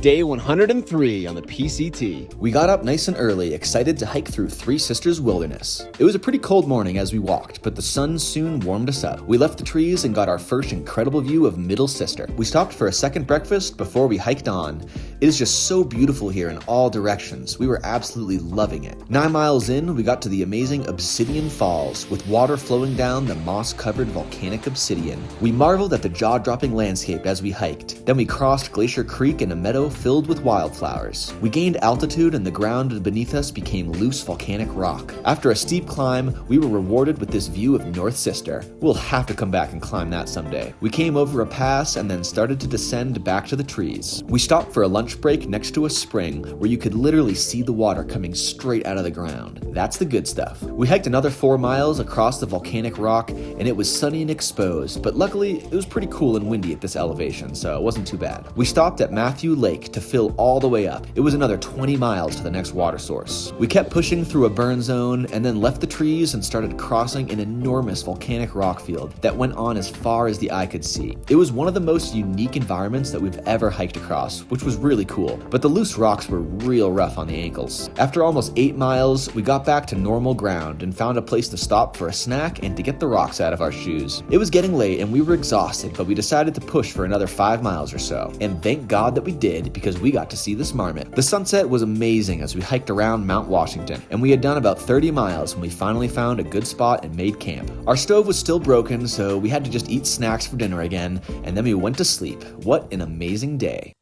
day 103 on the PCT. We got up nice and early, excited to hike through Three Sisters Wilderness. It was a pretty cold morning as we walked, but the sun soon warmed us up. We left the trees and got our first incredible view of Middle Sister. We stopped for a second breakfast before we hiked on. It is just so beautiful here in all directions. We were absolutely loving it. 9 miles in, we got to the amazing Obsidian Falls, with water flowing down the moss-covered volcanic obsidian. We marveled at the jaw-dropping landscape as we hiked. Then we crossed Glacier Creek in a meadow filled with wildflowers. We gained altitude and the ground beneath us became loose volcanic rock. After a steep climb, we were rewarded with this view of North Sister. We'll have to come back and climb that someday. We came over a pass and then started to descend back to the trees. We stopped for a lunch break next to a spring where you could literally see the water coming straight out of the ground. That's the good stuff. We hiked another 4 miles across the volcanic rock and it was sunny and exposed, but luckily it was pretty cool and windy at this elevation, so it wasn't too bad. We stopped at Matthew Lake to fill all the way up. It was another 20 miles to the next water source. We kept pushing through a burn zone and then left the trees and started crossing an enormous volcanic rock field that went on as far as the eye could see. It was one of the most unique environments that we've ever hiked across, which was really cool, but the loose rocks were real rough on the ankles. After almost 8 miles, we got back to normal ground and found a place to stop for a snack and to get the rocks out of our shoes. It was getting late and we were exhausted, but we decided to push for another 5 miles or so. And thank God that we did, because we got to see this marmot. The sunset was amazing as we hiked around Mount Washington, and we had done about 30 miles when we finally found a good spot and made camp. Our stove was still broken, so we had to just eat snacks for dinner again, and then we went to sleep. What an amazing day.